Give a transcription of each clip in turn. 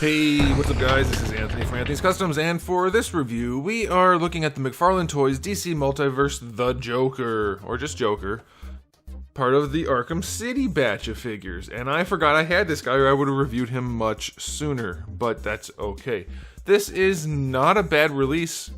Hey, what's up guys, this is Anthony from Anthony's Customs, and for this review, we are looking at the McFarlane Toys DC Multiverse The Joker, or just Joker, part of the Arkham City batch of figures. And I forgot I had this guy, or I would have reviewed him much sooner, but that's okay. This is not a bad release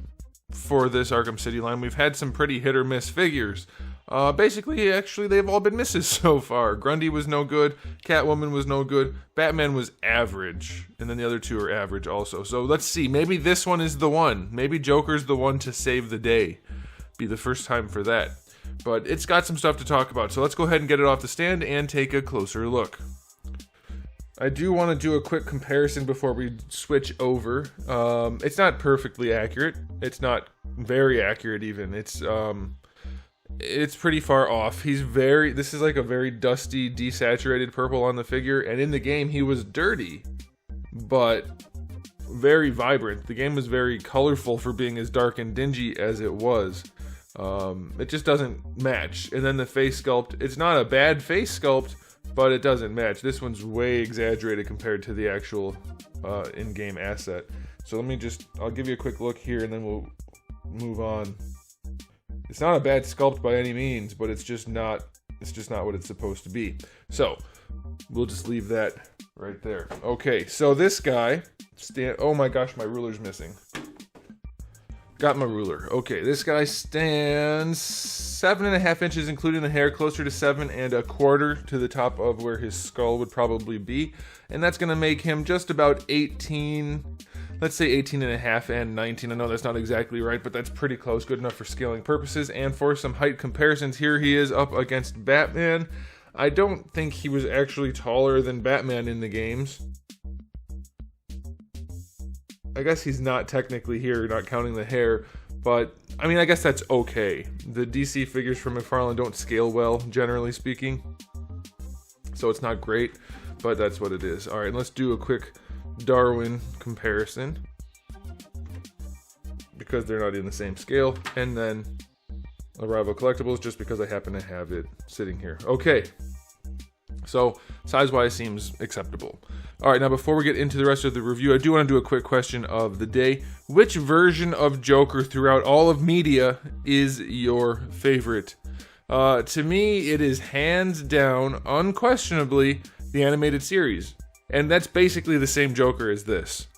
for this Arkham City line. We've had some pretty hit or miss figures. Actually, they've all been misses so far. Grundy was no good, Catwoman was no good, Batman was average, and then the other two are average also. So let's see, maybe this one is the one. Maybe Joker's the one to save the day. Be the first time for that. But it's got some stuff to talk about, so let's go ahead and get it off the stand and take a closer look. I do want to do a quick comparison before we switch over. It's not perfectly accurate. It's not very accurate even. It's pretty far off. This is like a very dusty, desaturated purple on the figure, and in the game he was dirty, but very vibrant. The game was very colorful for being as dark and dingy as it was. It just doesn't match. And then the face sculpt, it's not a bad face sculpt, but it doesn't match. This one's way exaggerated compared to the actual in-game asset. So I'll give you a quick look here and then we'll move on. It's not a bad sculpt by any means, but it's just not what it's supposed to be. So we'll just leave that right there. Okay, so this guy oh my gosh, my ruler's missing. Got my ruler. Okay, this guy stands 7.5 inches, including the hair, closer to 7.25 to the top of where his skull would probably be, and that's gonna make him just about 18. Let's say 18.5 and 19. I know that's not exactly right, but that's pretty close. Good enough for scaling purposes. And for some height comparisons, here he is up against Batman. I don't think he was actually taller than Batman in the games. I guess he's not technically here, not counting the hair, but I mean, I guess that's okay. The DC figures from McFarlane don't scale well, generally speaking, so it's not great, but that's what it is. All right, let's do a quick Darwin comparison because they're not in the same scale, and then Arrival Collectibles just because I happen to have it sitting here. Okay, so size-wise seems acceptable. All right, now before we get into the rest of the review, I do want to do a quick question of the day. Which version of Joker throughout all of media is your favorite? To me, it is hands down, unquestionably, the animated series. And that's basically the same Joker as this,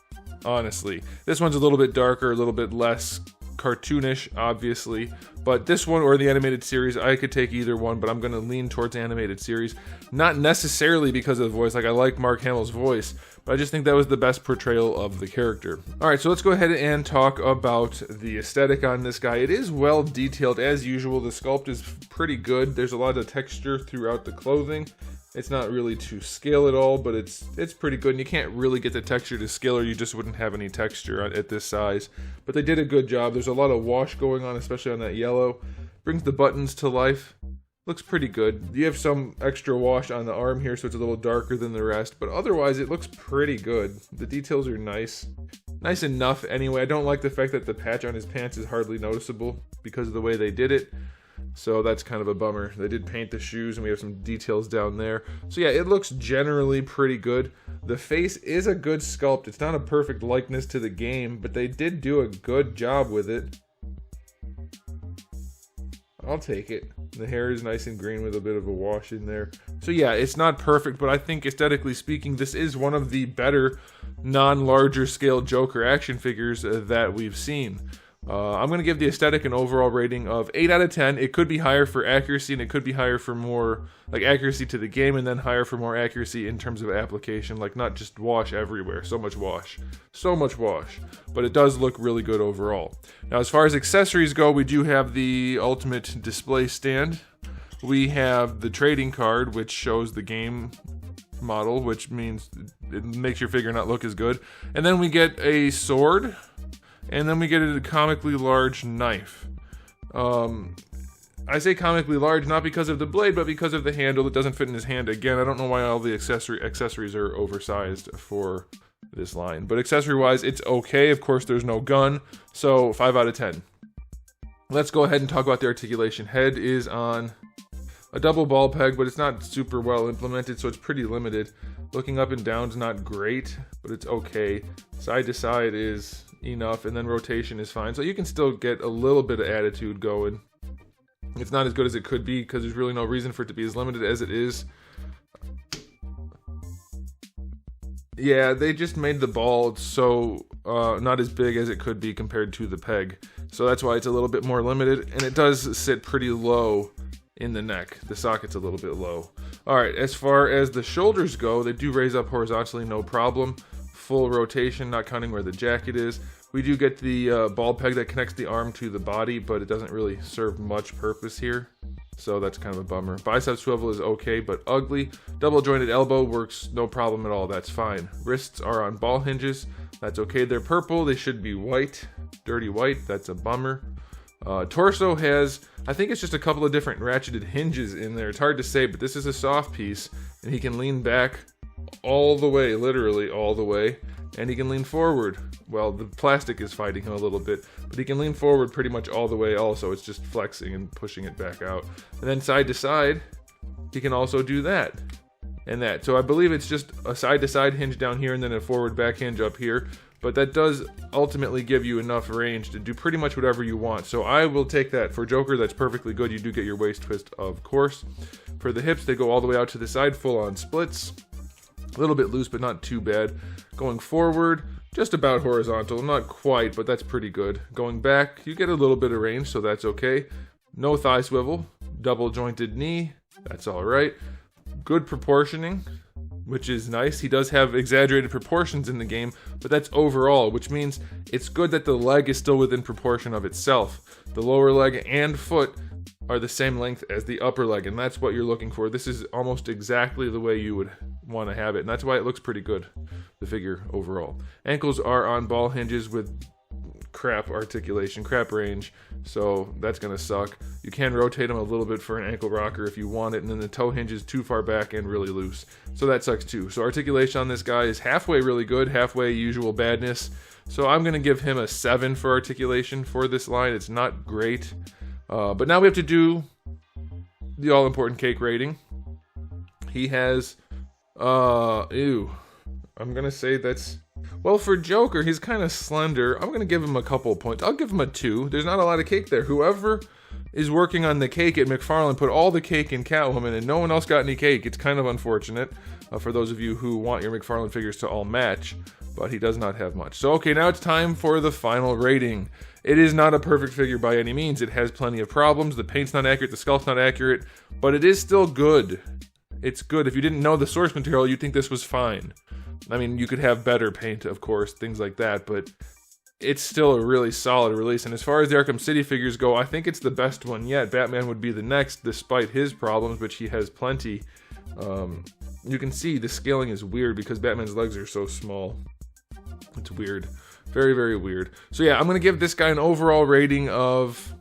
honestly. This one's a little bit darker, a little bit less cartoonish, obviously. But this one or the animated series, I could take either one, but I'm going to lean towards animated series. Not necessarily because of the voice, like I like Mark Hamill's voice, but I just think that was the best portrayal of the character. Alright, so let's go ahead and talk about the aesthetic on this guy. It is well detailed as usual. The sculpt is pretty good. There's a lot of texture throughout the clothing. It's not really to scale at all, but it's pretty good, and you can't really get the texture to scale or you just wouldn't have any texture at this size. But they did a good job. There's a lot of wash going on, especially on that yellow. Brings the buttons to life. Looks pretty good. You have some extra wash on the arm here, so it's a little darker than the rest, but otherwise it looks pretty good. The details are nice. Nice enough anyway. I don't like the fact that the patch on his pants is hardly noticeable because of the way they did it. So that's kind of a bummer. They did paint the shoes and we have some details down there. So yeah, it looks generally pretty good. The face is a good sculpt. It's not a perfect likeness to the game, but they did do a good job with it. I'll take it. The hair is nice and green with a bit of a wash in there. So yeah, it's not perfect, but I think aesthetically speaking, this is one of the better non-larger scale Joker action figures that we've seen. I'm going to give the aesthetic an overall rating of 8 out of 10. It could be higher for accuracy, and it could be higher for more like accuracy to the game, and then higher for more accuracy in terms of application, like not just wash everywhere. So much wash. But it does look really good overall. Now, as far as accessories go, we do have the ultimate display stand. We have the trading card, which shows the game model, which means it makes your figure not look as good. And then we get a sword. And then we get a comically large knife. I say comically large not because of the blade, but because of the handle. It doesn't fit in his hand. Again, I don't know why all the accessories are oversized for this line. But accessory-wise, it's okay. Of course, there's no gun, so 5 out of 10. Let's go ahead and talk about the articulation. Head is on a double ball peg, but it's not super well implemented, so it's pretty limited. Looking up and down is not great, but it's okay. Side to side is enough, and then rotation is fine. So you can still get a little bit of attitude going. It's not as good as it could be because there's really no reason for it to be as limited as it is. Yeah, they just made the ball so not as big as it could be compared to the peg. So that's why it's a little bit more limited, and it does sit pretty low in the neck. The socket's a little bit low. Alright, as far as the shoulders go, they do raise up horizontally, no problem. Full rotation, not counting where the jacket is. We do get the ball peg that connects the arm to the body, but it doesn't really serve much purpose here. So that's kind of a bummer. Bicep swivel is okay, but ugly. Double jointed elbow works no problem at all, that's fine. Wrists are on ball hinges, that's okay. They're purple, they should be white. Dirty white, that's a bummer. Torso has, I think it's just a couple of different ratcheted hinges in there. It's hard to say, but this is a soft piece, and he can lean back all the way, literally all the way, and he can lean forward. Well, the plastic is fighting him a little bit, but he can lean forward pretty much all the way also. It's just flexing and pushing it back out. And then side to side, he can also do that and that. So I believe it's just a side to side hinge down here and then a forward back hinge up here. But that does ultimately give you enough range to do pretty much whatever you want. So I will take that. For Joker, that's perfectly good. You do get your waist twist, of course. For the hips, they go all the way out to the side, full on splits. A little bit loose, but not too bad. Going forward, just about horizontal. Not quite, but that's pretty good. Going back, you get a little bit of range, so that's okay. No thigh swivel. Double jointed knee. That's all right. Good proportioning, which is nice. He does have exaggerated proportions in the game, but that's overall, which means it's good that the leg is still within proportion of itself. The lower leg and foot are the same length as the upper leg, and that's what you're looking for. This is almost exactly the way you would want to have it, and that's why it looks pretty good, the figure overall. Ankles are on ball hinges with crap articulation, crap range, so that's gonna suck. You can rotate them a little bit for an ankle rocker if you want it, and then the toe hinge is too far back and really loose, so that sucks too. So articulation on this guy is halfway really good, halfway usual badness, so I'm gonna give him a 7 for articulation for this line. It's not great, but now we have to do the all-important cake rating. He has I'm gonna say that's, well, for Joker, he's kind of slender. I'm gonna give him a couple points. I'll give him a 2. There's not a lot of cake there. Whoever is working on the cake at McFarlane put all the cake in Catwoman, and no one else got any cake. It's kind of unfortunate for those of you who want your McFarlane figures to all match, but he does not have much. So okay, now it's time for the final rating. It is not a perfect figure by any means. It has plenty of problems. The paint's not accurate, the sculpt's not accurate, but it is still good. It's good. If you didn't know the source material, you'd think this was fine. I mean, you could have better paint, of course, things like that, but it's still a really solid release. And as far as the Arkham City figures go, I think it's the best one yet. Batman would be the next, despite his problems, which he has plenty. You can see the scaling is weird because Batman's legs are so small. It's weird. Very, very weird. So yeah, I'm going to give this guy an overall rating of,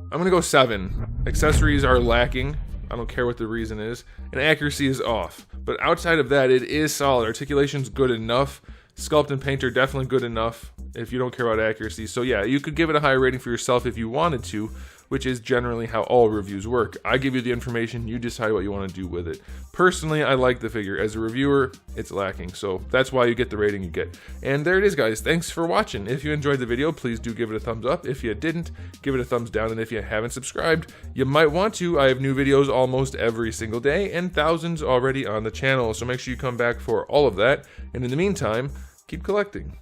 I'm going to go 7. Accessories are lacking. I don't care what the reason is. And accuracy is off. But outside of that, it is solid. Articulation's good enough. Sculpt and paint are definitely good enough if you don't care about accuracy. So yeah, you could give it a higher rating for yourself if you wanted to, which is generally how all reviews work. I give you the information, you decide what you want to do with it. Personally, I like the figure. As a reviewer, it's lacking, so that's why you get the rating you get. And there it is, guys. Thanks for watching. If you enjoyed the video, please do give it a thumbs up. If you didn't, give it a thumbs down. And if you haven't subscribed, you might want to. I have new videos almost every single day, and thousands already on the channel, so make sure you come back for all of that. And in the meantime, keep collecting.